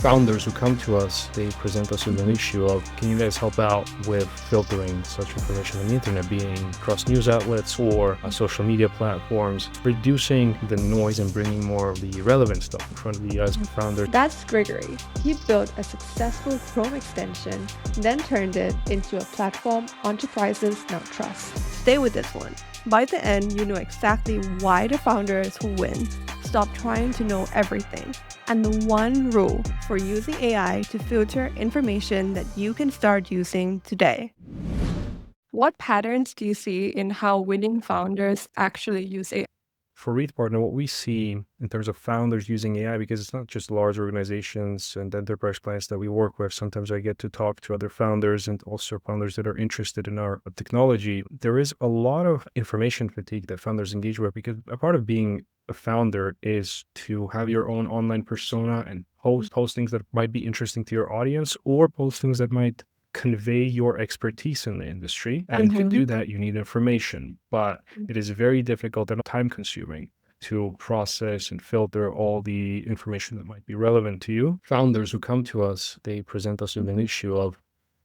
Founders who come to us, they present us with an issue of, can you guys help out with filtering such information on the internet, being across news outlets or social media platforms, reducing the noise and bringing more of the relevant stuff in front of the eyes of founders. That's Grigory. He built a successful Chrome extension, then turned it into a platform enterprises now trust. Stay with this one. By the end, you know exactly why the founder is who wins. Stop trying to know everything. And the one rule for using AI to filter information that you can start using today. What patterns do you see in how winning founders actually use AI? For Read Partner, what we see in terms of founders using AI, because it's not just large organizations and enterprise clients that we work with. Sometimes I get to talk to other founders and also founders that are interested in our technology. There is a lot of information fatigue that founders engage with, because a part of being a founder is to have your own online persona and post things that might be interesting to your audience, or post things that might convey your expertise in the industry. And to do that, you need information, but it is very difficult and time consuming to process and filter all the information that might be relevant to you. Founders who come to us, they present us with an issue of,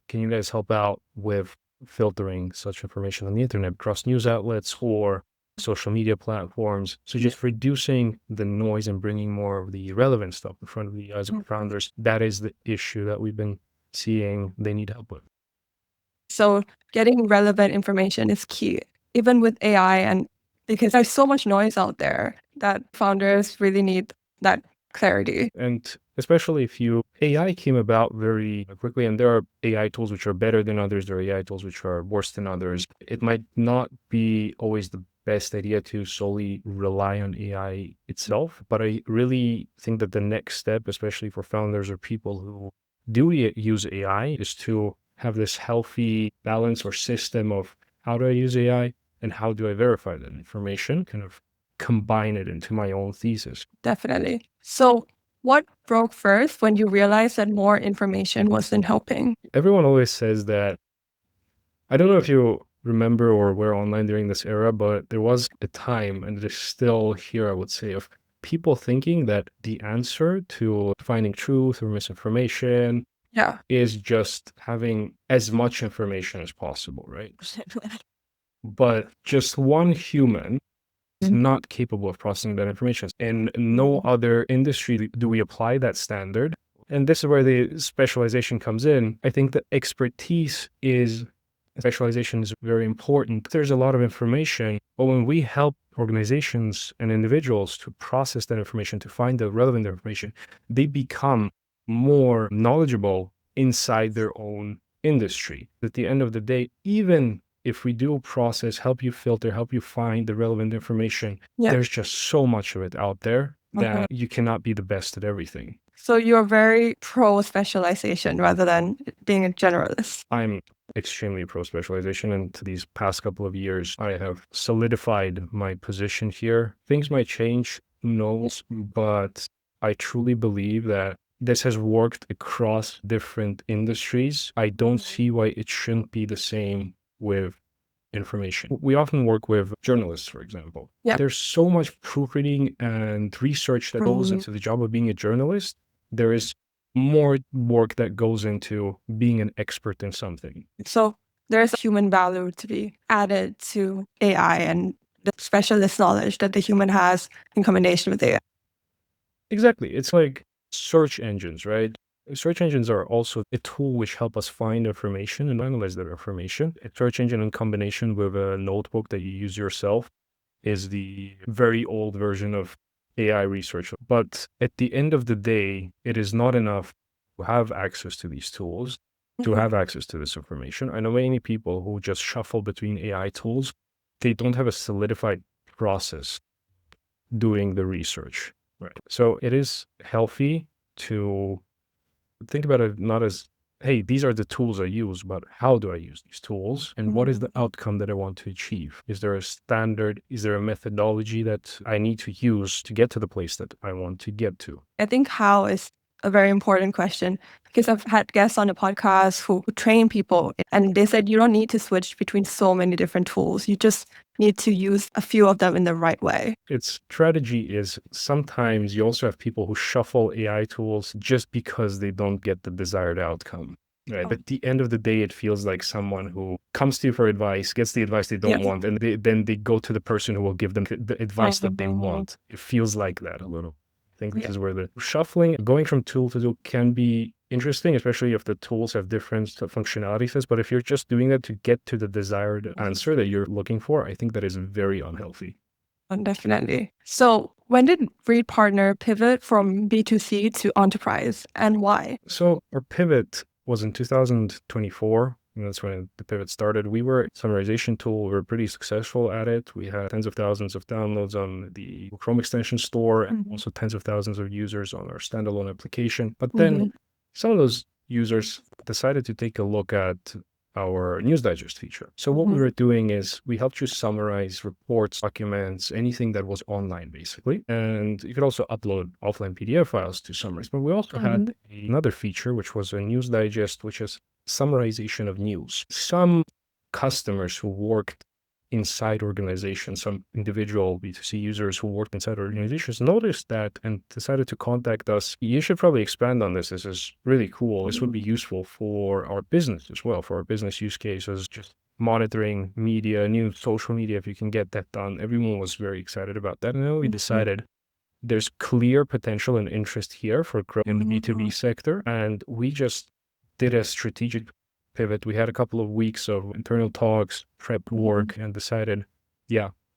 can you guys help out with filtering such information on the internet across news outlets or social media platforms? So just reducing the noise and bringing more of the relevant stuff in front of the eyes of founders. That is the issue that we've been seeing they need help with. So getting relevant information is key, even with AI, and because there's so much noise out there that founders really need that clarity. And especially if AI came about very quickly, and there are AI tools which are better than others, there are AI tools which are worse than others. It might not be always the best idea to solely rely on AI itself, but I really think that the next step, especially for founders or people who do use AI, is to have this healthy balance or system of, how do I use AI and how do I verify that information, kind of combine it into my own thesis. Definitely. So what broke first when you realized that more information wasn't helping? Everyone always says that, I don't know if you remember or were online during this era, but there was a time, and it is still here, I would say, of people thinking that the answer to finding truth or misinformation is just having as much information as possible, right? But just one human is not capable of processing that information. In no other industry do we apply that standard. And this is where the specialization comes in. I think that specialization is very important. There's a lot of information, but when we help organizations and individuals to process that information, to find the relevant information, they become more knowledgeable inside their own industry. At the end of the day, even if we do process, help you filter, help you find the relevant information, there's just so much of it out there that you cannot be the best at everything. So you're very pro specialization rather than being a generalist. I'm extremely pro specialization, and these past couple of years, I have solidified my position here. Things might change, who knows, but I truly believe that this has worked across different industries. I don't see why it shouldn't be the same with information. We often work with journalists, for example. There's so much proofreading and research that goes into the job of being a journalist. There is more work that goes into being an expert in something. So there's a human value to be added to AI and the specialist knowledge that the human has in combination with AI. Exactly. It's like search engines, right? Search engines are also a tool which help us find information and analyze that information. A search engine in combination with a notebook that you use yourself is the very old version of AI research. But at the end of the day, it is not enough to have access to these tools, to have access to this information. I know many people who just shuffle between AI tools. They don't have a solidified process doing the research. Right. So it is healthy to think about it not as, hey, these are the tools I use, but how do I use these tools? And what is the outcome that I want to achieve? Is there a standard? Is there a methodology that I need to use to get to the place that I want to get to? I think how is a very important question because I've had guests on the podcast who train people, and they said you don't need to switch between so many different tools. You just need to use a few of them in the right way. Its strategy is sometimes you also have people who shuffle AI tools just because they don't get the desired outcome. Right. But at the end of the day, it feels like someone who comes to you for advice, gets the advice they don't want, and then they go to the person who will give them the advice that they want. It feels like that a little. I think this is where the shuffling, going from tool to tool can be interesting, especially if the tools have different functionalities. But if you're just doing that to get to the desired answer that you're looking for, I think that is very unhealthy. Definitely. So when did Read Partner pivot from B2C to enterprise, and why? So our pivot was in 2024. And that's when the pivot started. We were a summarization tool. We were pretty successful at it. We had tens of thousands of downloads on the Chrome extension store and also tens of thousands of users on our standalone application. But then some of those users decided to take a look at our news digest feature. So what we were doing is we helped you summarize reports, documents, anything that was online basically. And you could also upload offline PDF files to summarize. But we also had another feature, which was a news digest, which is summarization of news. Some customers who worked inside organizations, some individual B2C users who worked inside organizations noticed that and decided to contact us. You should probably expand on this. This is really cool. This would be useful for our business as well, for our business use cases, just monitoring media, new social media, if you can get that done. Everyone was very excited about that. And then we decided there's clear potential and interest here for growth in the B2B sector. And we just did a strategic pivot. We had a couple of weeks of internal talks, prep work, and decided,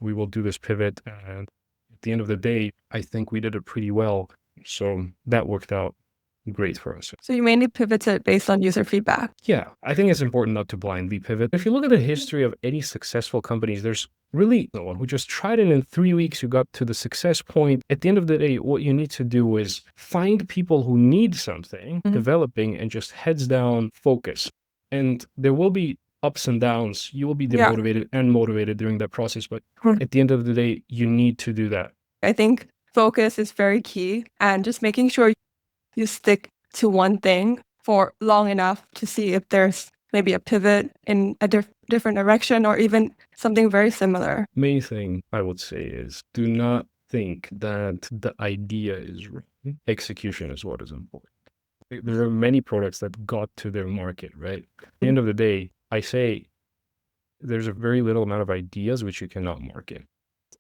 we will do this pivot. And at the end of the day, I think we did it pretty well. So that worked out great for us. So you mainly pivoted based on user feedback? Yeah, I think it's important not to blindly pivot. If you look at the history of any successful companies, there's really no one who just tried it in 3 weeks, you got to the success point. At the end of the day, what you need to do is find people who need something developing and just heads down focus. And there will be ups and downs. You will be demotivated and motivated during that process. But at the end of the day, you need to do that. I think focus is very key, and just making sure you stick to one thing for long enough to see if there's maybe a pivot in a different direction or even something very similar. Main thing I would say is do not think that the idea is wrong. Execution is what is important. There are many products that got to their market, right? At the end of the day, I say there's a very little amount of ideas which you cannot market.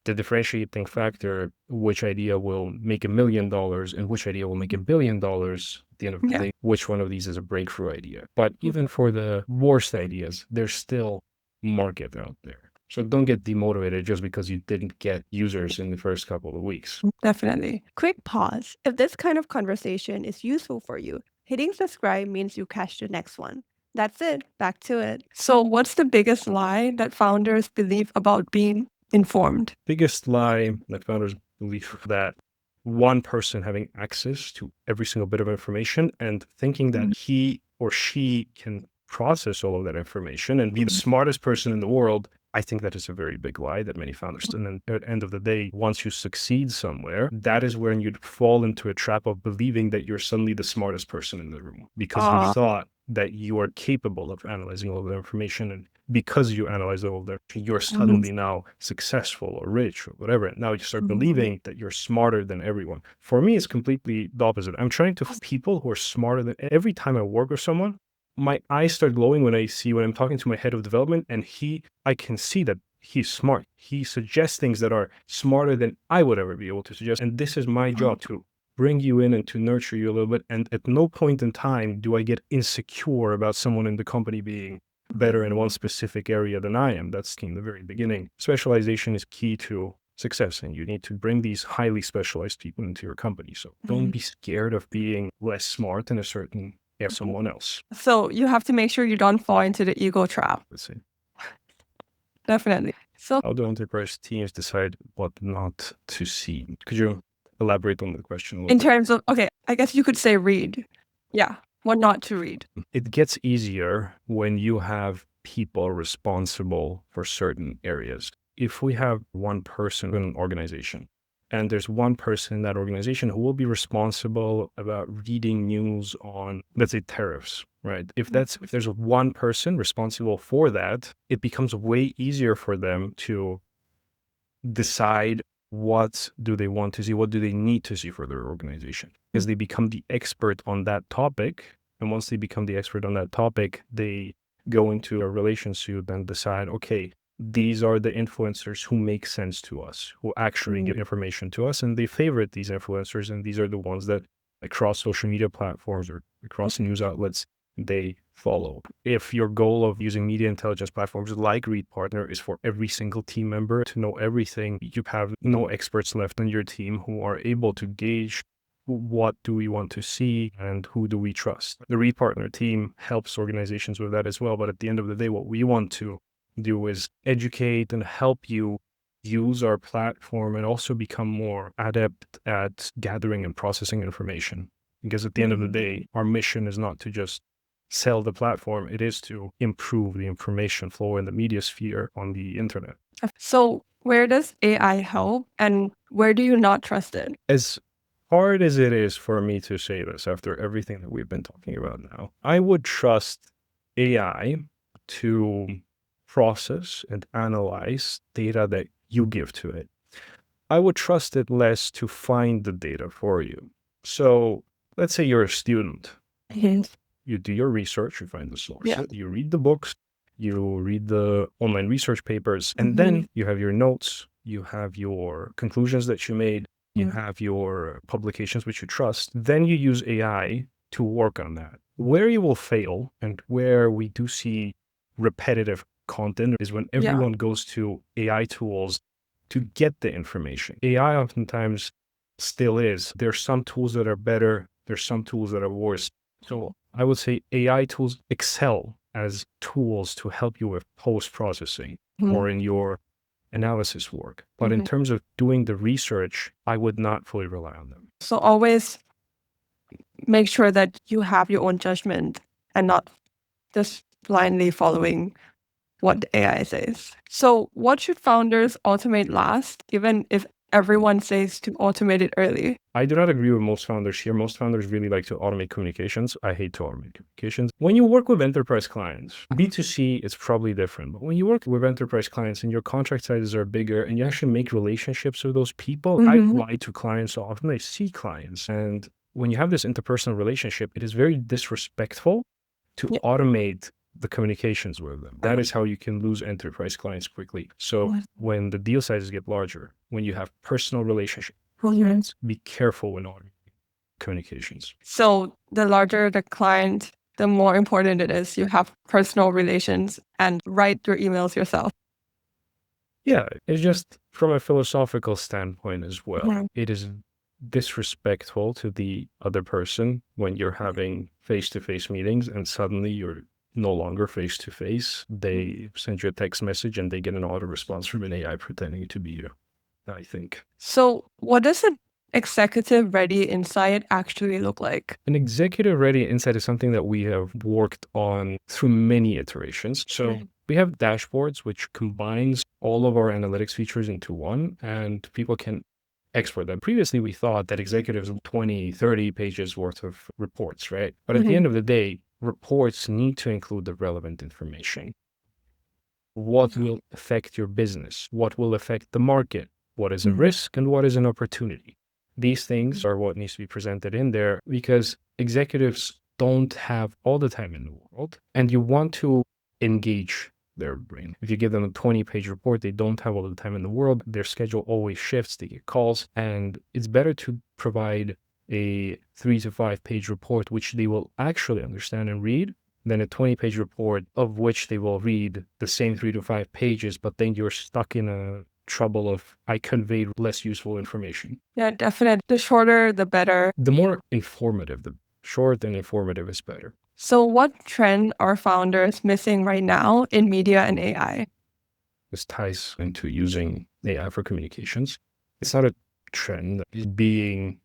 The differentiating factor, which idea will make $1 million and which idea will make $1 billion at the end of the day, which one of these is a breakthrough idea. But even for the worst ideas, there's still market out there. So don't get demotivated just because you didn't get users in the first couple of weeks. Definitely. Quick pause. If this kind of conversation is useful for you, hitting subscribe means you catch the next one. That's it. Back to it. So what's the biggest lie that founders believe about being informed? Biggest lie that founders believe that one person having access to every single bit of information and thinking that he or she can process all of that information and be the smartest person in the world. I think that is a very big lie that many founders. And then at the end of the day, once you succeed somewhere, that is when you'd fall into a trap of believing that you're suddenly the smartest person in the room because you thought that you are capable of analyzing all of the information. And because you analyze all of that, you're suddenly now successful or rich or whatever. And now you start believing that you're smarter than everyone. For me, it's completely the opposite. I'm trying to find people who are smarter than every time I work with someone. My eyes start glowing when I'm talking to my head of development and I can see that he's smart. He suggests things that are smarter than I would ever be able to suggest. And this is my job to bring you in and to nurture you a little bit. And at no point in time do I get insecure about someone in the company being better in one specific area than I am. That's in the very beginning. Specialization is key to success, and you need to bring these highly specialized people into your company. So don't be scared of being less smart in a certain someone else. So you have to make sure you don't fall into the ego trap. Let's see. Definitely. So how do enterprise teams decide what not to see? Could you elaborate on the question a little in bit? terms of, I guess you could say read. Yeah, what not to read. It gets easier when you have people responsible for certain areas. If we have one person in an organization And there's one person in that organization who will be responsible about reading news on, let's say, tariffs, right? If there's one person responsible for that, it becomes way easier for them to decide what do they want to see, what do they need to see for their organization, because they become the expert on that topic. And once they become the expert on that topic, they go into a relations to then decide, okay, these are the influencers who make sense to us, who actually give information to us, and they favorite these influencers, and these are the ones that across social media platforms or across news outlets they follow. If your goal of using media intelligence platforms like Read Partner is for every single team member to know everything, you have no experts left on your team who are able to gauge what do we want to see and who do we trust. The Read Partner team helps organizations with that as well. But at the end of the day, what we want to do is educate and help you use our platform and also become more adept at gathering and processing information. Because at the end of the day, our mission is not to just sell the platform, it is to improve the information flow in the media sphere on the internet. So where does AI help and where do you not trust it? As hard as it is for me to say this after everything that we've been talking about now, I would trust AI to process and analyze data that you give to it. I would trust it less to find the data for you. So let's say you're a student. You do your research, you find the source, you read the books, you read the online research papers, and then you have your notes, you have your conclusions that you made, you have your publications which you trust. Then you use AI to work on that. Where you will fail and where we do see repetitive content is when everyone goes to AI tools to get the information. AI oftentimes still is. There's some tools that are better, there's some tools that are worse. So I would say AI tools excel as tools to help you with post-processing or in your analysis work. But in terms of doing the research, I would not fully rely on them. So always make sure that you have your own judgment and not just blindly following what the AI says. So what should founders automate last, even if everyone says to automate it early? I do not agree with most founders here. Most founders really like to automate communications. I hate to automate communications. When you work with enterprise clients, B2C is probably different. But when you work with enterprise clients and your contract sizes are bigger and you actually make relationships with those people, I lie to clients so often. I see clients. And when you have this interpersonal relationship, it is very disrespectful to automate the communications with them. That is how you can lose enterprise clients quickly. So when the deal sizes get larger, when you have personal relationships, be careful when automating communications. So the larger the client, the more important it is you have personal relations and write your emails yourself. Yeah, it's just from a philosophical standpoint as well. It is disrespectful to the other person when you're having face-to-face meetings and suddenly you're no longer face-to-face. They send you a text message and they get an auto response from an AI pretending to be you, I think. So what does an executive-ready insight actually look like? An executive-ready insight is something that we have worked on through many iterations. So we have dashboards which combines all of our analytics features into one, and people can export them. Previously, we thought that executives 20, 30 pages worth of reports, right? But at the end of the day, reports need to include the relevant information. What will affect your business? What will affect the market? What is a risk and what is an opportunity? These things are what needs to be presented in there because executives don't have all the time in the world and you want to engage their brain. If you give them a 20-page report, they don't have all the time in the world. Their schedule always shifts, they get calls, and it's better to provide a 3 to 5 page report which they will actually understand and read than a 20-page report of which they will read the same 3 to 5 pages, but then you're stuck in a trouble of I conveyed less useful information. Yeah, definitely. The shorter, the better. The more informative, the short and informative is better. So what trend are founders missing right now in media and AI? This ties into using AI for communications. It's not a trend, it's being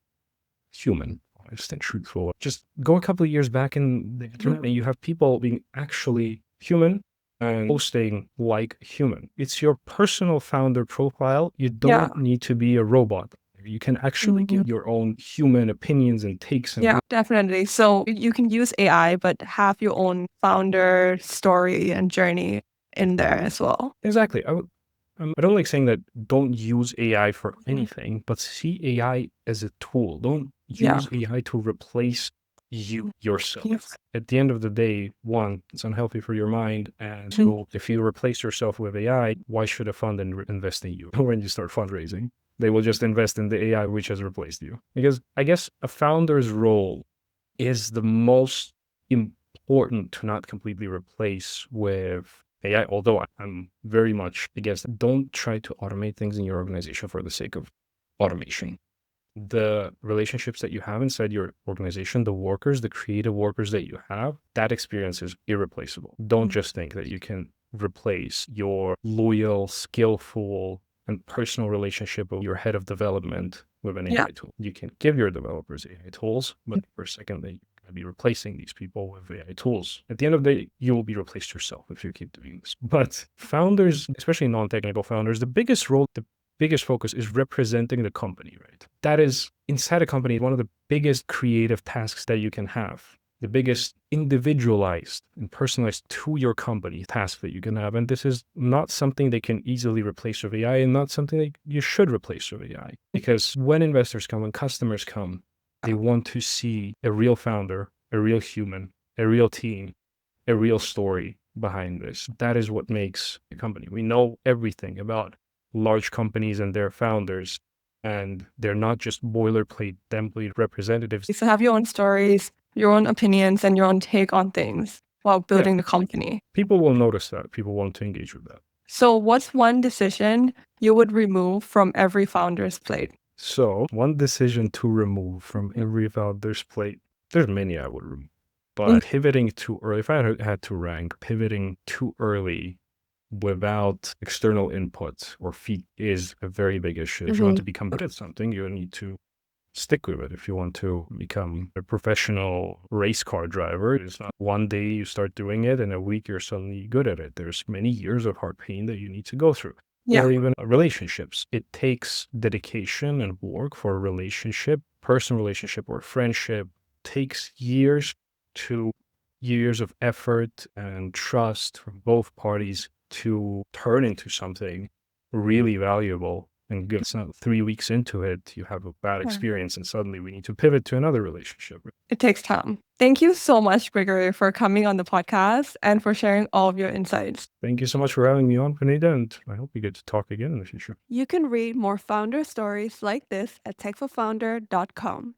human, honest and truthful. Just go a couple of years back in the internet and you have people being actually human and posting like human. It's your personal founder profile. You don't need to be a robot. You can actually give your own human opinions and takes. And Yeah, definitely. So you can use AI, but have your own founder story and journey in there as well. exactly. I don't like saying that don't use AI for anything, but see AI as a tool. Don't use AI to replace you yourself. Yes. At the end of the day, one, it's unhealthy for your mind. And two, if you replace yourself with AI, why should a fund invest in you when you start fundraising? They will just invest in the AI which has replaced you. Because I guess a founder's role is the most important to not completely replace with AI, although I'm very much against, don't try to automate things in your organization for the sake of automation. The relationships that you have inside your organization, the workers, the creative workers that you have, that experience is irreplaceable. Don't just think that you can replace your loyal, skillful, and personal relationship with your head of development with an AI tool. You can give your developers AI tools, but for a second, they be replacing these people with AI tools. At the end of the day, you will be replaced yourself if you keep doing this. But founders, especially non-technical founders, the biggest role, the biggest focus is representing the company, right? That is, inside a company, one of the biggest creative tasks that you can have, the biggest individualized and personalized to your company task that you can have. And this is not something they can easily replace with AI, and not something that you should replace with AI. Because when investors come, when customers come, they want to see a real founder, a real human, a real team, a real story behind this. That is what makes a company. We know everything about large companies and their founders, and they're not just boilerplate template representatives. So have your own stories, your own opinions, and your own take on things while building the company. People will notice that. People want to engage with that. So what's one decision you would remove from every founder's plate? So one decision to remove from every founder's plate, there's many I would remove. But pivoting too early, if I had to rank, pivoting too early without external input or feed is a very big issue. If you want to become good at something, you need to stick with it. If you want to become a professional race car driver, it's not one day you start doing it and a week you're suddenly good at it. There's many years of hard pain that you need to go through. Or even relationships. It takes dedication and work for a relationship, personal relationship or friendship, takes years of effort and trust from both parties to turn into something really valuable and good. It's not 3 weeks into it, you have a bad experience and suddenly we need to pivot to another relationship. It takes time. Thank you so much, Grigory, for coming on the podcast and for sharing all of your insights. Thank you so much for having me on, Panida, and I hope we get to talk again in the future. You can read more founder stories like this at techforfounder.com.